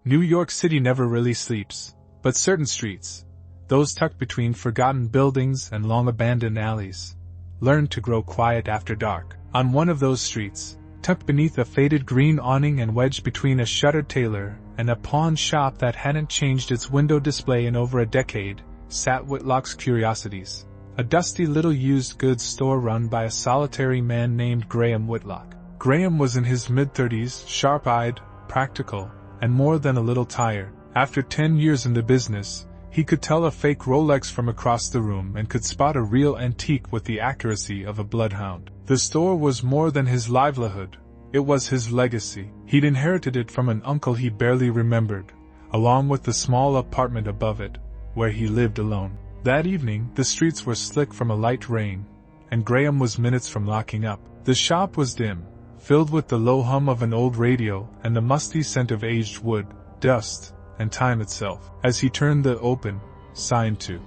New York City never really sleeps, but certain streets, those tucked between forgotten buildings and long-abandoned alleys, learn to grow quiet after dark. On one of those streets, tucked beneath a faded green awning and wedged between a shuttered tailor and a pawn shop that hadn't changed its window display in over a decade, sat Whitlock's Curiosities, a dusty little used goods store run by a solitary man named Graham Whitlock. Graham was in his mid-30s, sharp-eyed, practical, and more than a little tired. After 10 years in the business, he could tell a fake Rolex from across the room and could spot a real antique with the accuracy of a bloodhound. The store was more than his livelihood, it was his legacy. He'd inherited it from an uncle he barely remembered, along with the small apartment above it, where he lived alone. That evening, the streets were slick from a light rain, and Graham was minutes from locking up. The shop was dim, filled with the low hum of an old radio and the musty scent of aged wood, dust, and time itself. As he turned the open sign to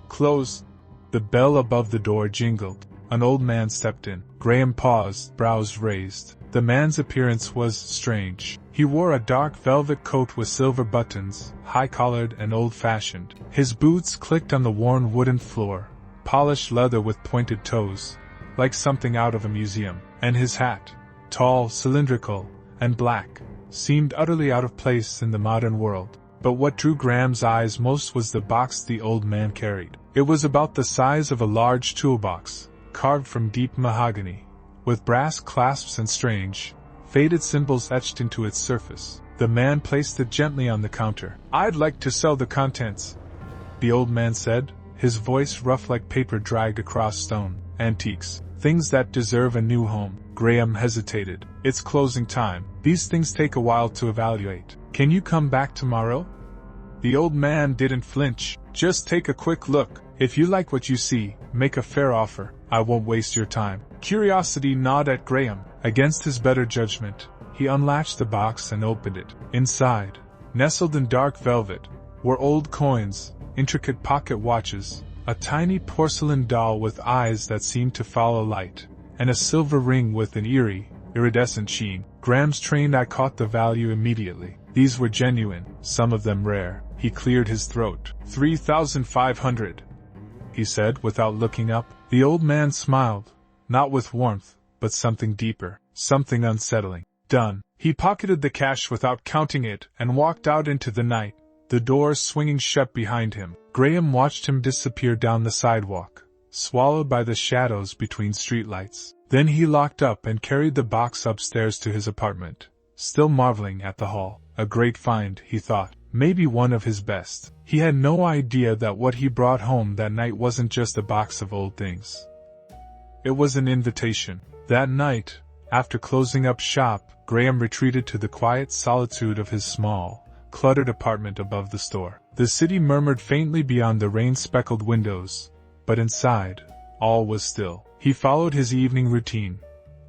close, the bell above the door jingled. An old man stepped in. Graham paused, brows raised. The man's appearance was strange. He wore a dark velvet coat with silver buttons, high-collared and old-fashioned. His boots clicked on the worn wooden floor, polished leather with pointed toes, like something out of a museum. And his hat, tall, cylindrical, and black, seemed utterly out of place in the modern world. But what drew Graham's eyes most was the box the old man carried. It was about the size of a large toolbox, carved from deep mahogany, with brass clasps and strange, faded symbols etched into its surface. The man placed it gently on the counter. "I'd like to sell the contents," the old man said, his voice rough like paper dragged across stone. "Antiques, things that deserve a new home." Graham hesitated. "It's closing time. These things take a while to evaluate. Can you come back tomorrow?" The old man didn't flinch. "Just take a quick look. If you like what you see, make a fair offer. I won't waste your time." Curiosity gnawed at Graham. Against his better judgment, he unlatched the box and opened it. Inside, nestled in dark velvet, were old coins, intricate pocket watches, a tiny porcelain doll with eyes that seemed to follow light, and a silver ring with an eerie, iridescent sheen. Graham's trained eye caught the value immediately. These were genuine, some of them rare. He cleared his throat. 3,500, he said without looking up. The old man smiled, not with warmth, but something deeper, something unsettling. Done. He pocketed the cash without counting it and walked out into the night, the door swinging shut behind him. Graham watched him disappear down the sidewalk, swallowed by the shadows between streetlights. Then he locked up and carried the box upstairs to his apartment, still marveling at the haul. A great find, he thought, maybe one of his best. He had no idea that what he brought home that night wasn't just a box of old things. It was an invitation. That night, after closing up shop, Graham retreated to the quiet solitude of his small, cluttered apartment above the store. The city murmured faintly beyond the rain-speckled windows, but inside, all was still. He followed his evening routine,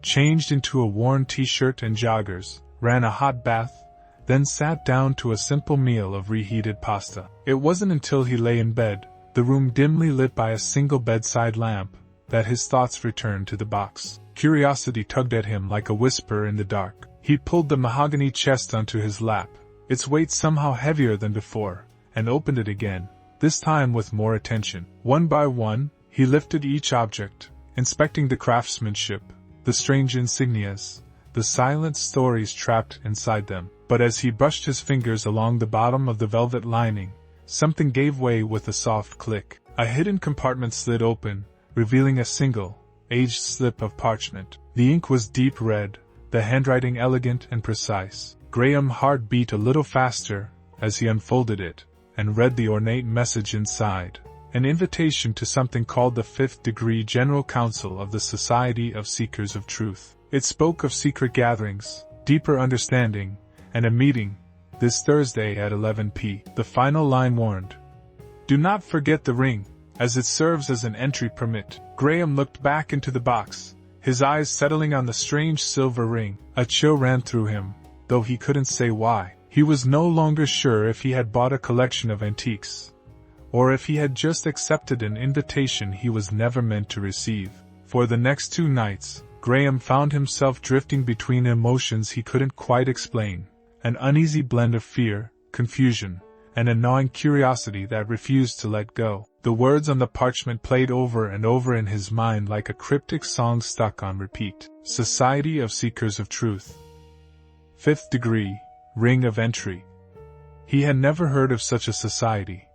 changed into a worn t-shirt and joggers, ran a hot bath, then sat down to a simple meal of reheated pasta. It wasn't until he lay in bed, the room dimly lit by a single bedside lamp, that his thoughts returned to the box. Curiosity tugged at him like a whisper in the dark. He pulled the mahogany chest onto his lap, its weight somehow heavier than before, and opened it again, this time with more attention. One by one, he lifted each object, inspecting the craftsmanship, the strange insignias, the silent stories trapped inside them. But as he brushed his fingers along the bottom of the velvet lining, something gave way with a soft click. A hidden compartment slid open, revealing a single, aged slip of parchment. The ink was deep red, the handwriting elegant and precise. Graham's heart beat a little faster as he unfolded it, and read the ornate message inside. An invitation to something called the Fifth Degree General Council of the Society of Seekers of Truth. It spoke of secret gatherings, deeper understanding, and a meeting, this Thursday at 11 p. The final line warned, "Do not forget the ring, as it serves as an entry permit." Graham looked back into the box, his eyes settling on the strange silver ring. A chill ran through him, though he couldn't say why. He was no longer sure if he had bought a collection of antiques, or if he had just accepted an invitation he was never meant to receive. For the next 2 nights, Graham found himself drifting between emotions he couldn't quite explain. An uneasy blend of fear, confusion, and a gnawing curiosity that refused to let go. The words on the parchment played over and over in his mind like a cryptic song stuck on repeat. Society of Seekers of Truth. 5th degree, Ring of Entry. He had never heard of such a society,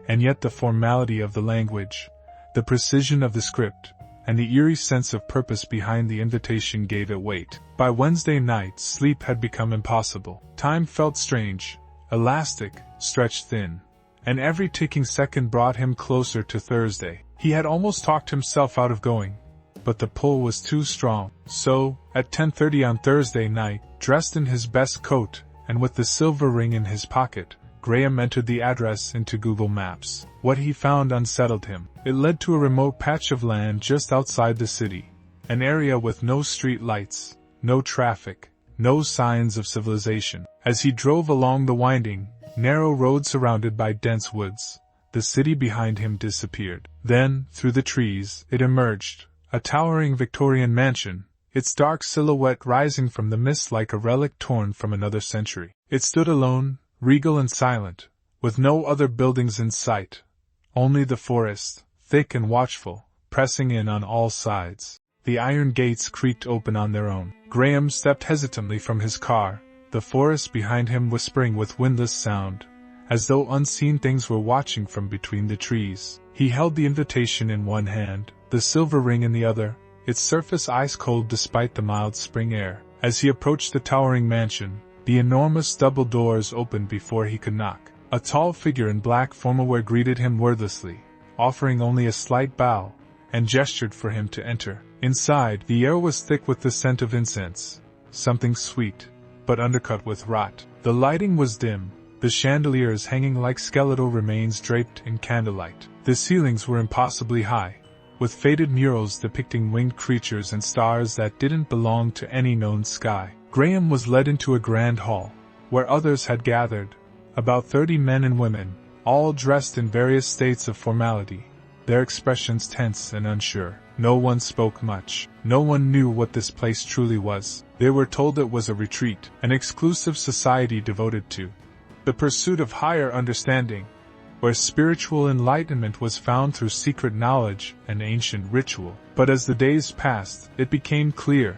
and yet the formality of the language, the precision of the script, and the eerie sense of purpose behind the invitation gave it weight. By Wednesday night, sleep had become impossible. Time felt strange, elastic, stretched thin, and every ticking second brought him closer to Thursday. He had almost talked himself out of going, but the pull was too strong. So, at 10:30 on Thursday night, dressed in his best coat, and with the silver ring in his pocket, Graham entered the address into Google Maps. What he found unsettled him. It led to a remote patch of land just outside the city, an area with no street lights, no traffic, no signs of civilization. As he drove along the winding, narrow road surrounded by dense woods, the city behind him disappeared. Then, through the trees, it emerged, a towering Victorian mansion, its dark silhouette rising from the mist like a relic torn from another century. It stood alone, regal and silent, with no other buildings in sight, only the forest, thick and watchful, pressing in on all sides. The iron gates creaked open on their own. Graham stepped hesitantly from his car, the forest behind him whispering with windless sound, as though unseen things were watching from between the trees. He held the invitation in one hand, the silver ring in the other, its surface ice-cold despite the mild spring air. As he approached the towering mansion, the enormous double doors opened before he could knock. A tall figure in black formalwear greeted him wordlessly, offering only a slight bow, and gestured for him to enter. Inside, the air was thick with the scent of incense, something sweet, but undercut with rot. The lighting was dim, the chandeliers hanging like skeletal remains draped in candlelight. The ceilings were impossibly high, with faded murals depicting winged creatures and stars that didn't belong to any known sky. Graham was led into a grand hall, where others had gathered, about 30 men and women, all dressed in various states of formality, their expressions tense and unsure. No one spoke much. No one knew what this place truly was. They were told it was a retreat, an exclusive society devoted to the pursuit of higher understanding, where spiritual enlightenment was found through secret knowledge and ancient ritual. But as the days passed, it became clear.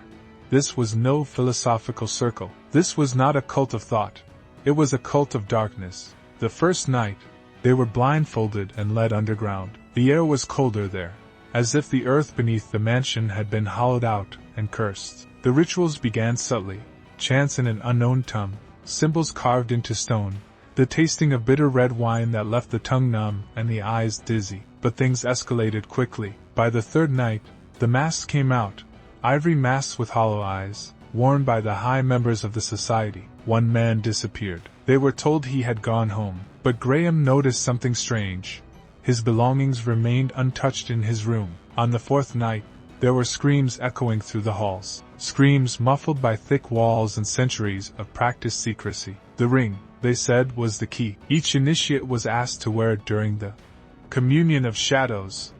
This was no philosophical circle. This was not a cult of thought. It was a cult of darkness. The first night, they were blindfolded and led underground. The air was colder there, as if the earth beneath the mansion had been hollowed out and cursed. The rituals began subtly, chants in an unknown tongue, symbols carved into stone, the tasting of bitter red wine that left the tongue numb and the eyes dizzy. But things escalated quickly. By the third night, the masks came out, ivory masks with hollow eyes, worn by the high members of the society. One man disappeared. They were told he had gone home, but Graham noticed something strange. His belongings remained untouched in his room. On the fourth night, there were screams echoing through the halls, screams muffled by thick walls and centuries of practiced secrecy. The ring, they said, was the key. Each initiate was asked to wear it during the Communion of Shadows,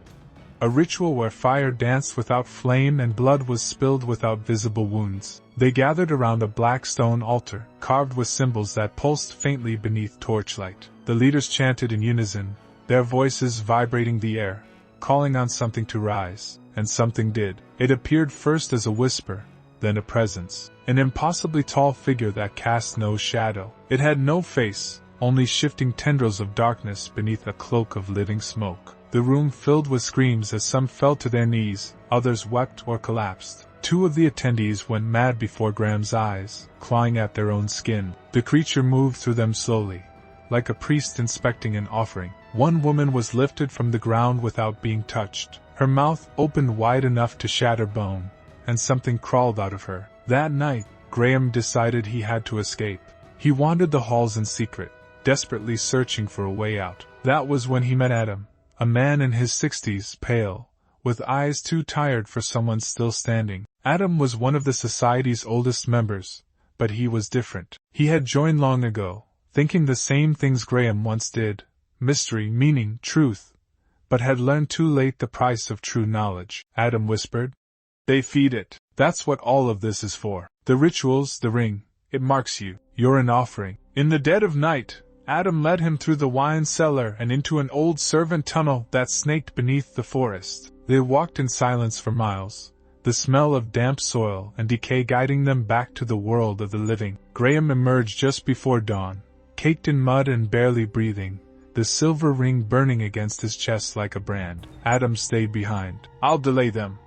a ritual where fire danced without flame and blood was spilled without visible wounds. They gathered around a black stone altar, carved with symbols that pulsed faintly beneath torchlight. The leaders chanted in unison, their voices vibrating the air, calling on something to rise, and something did. It appeared first as a whisper, then a presence, an impossibly tall figure that cast no shadow. It had no face, only shifting tendrils of darkness beneath a cloak of living smoke. The room filled with screams as some fell to their knees, others wept or collapsed. Two of the attendees went mad before Graham's eyes, clawing at their own skin. The creature moved through them slowly, like a priest inspecting an offering. One woman was lifted from the ground without being touched. Her mouth opened wide enough to shatter bone, and something crawled out of her. That night, Graham decided he had to escape. He wandered the halls in secret, desperately searching for a way out. That was when he met Adam, a man in his 60s, pale, with eyes too tired for someone still standing. Adam was one of the society's oldest members, but he was different. He had joined long ago, thinking the same things Graham once did, mystery, meaning, truth, but had learned too late the price of true knowledge. Adam whispered, "They feed it. That's what all of this is for. The rituals, the ring, it marks you. You're an offering." In the dead of night, Adam led him through the wine cellar and into an old servant tunnel that snaked beneath the forest. They walked in silence for miles, the smell of damp soil and decay guiding them back to the world of the living. Graham emerged just before dawn, caked in mud and barely breathing, the silver ring burning against his chest like a brand. Adam stayed behind. "I'll delay them,"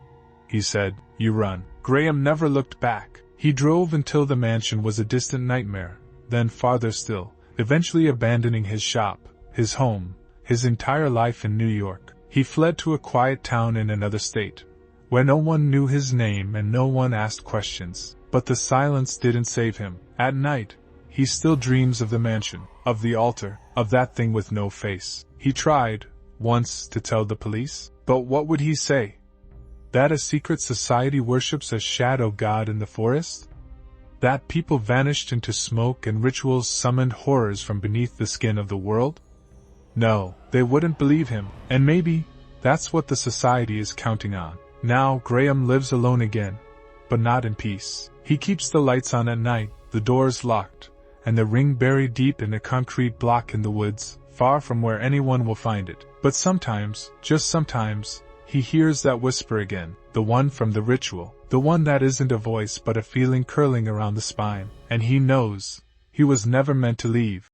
he said. "You run." Graham never looked back. He drove until the mansion was a distant nightmare, then farther still, eventually abandoning his shop, his home, his entire life in New York. He fled to a quiet town in another state, where no one knew his name and no one asked questions. But the silence didn't save him. At night, he still dreams of the mansion, of the altar, of that thing with no face. He tried, once, to tell the police, but what would he say? That a secret society worships a shadow god in the forest? That people vanished into smoke and rituals summoned horrors from beneath the skin of the world? No, they wouldn't believe him, and maybe that's what the society is counting on. Now Graham lives alone again, but not in peace. He keeps the lights on at night, the doors locked, and the ring buried deep in a concrete block in the woods, far from where anyone will find it. But sometimes, just sometimes, he hears that whisper again, the one from the ritual, the one that isn't a voice but a feeling curling around the spine, and he knows he was never meant to leave.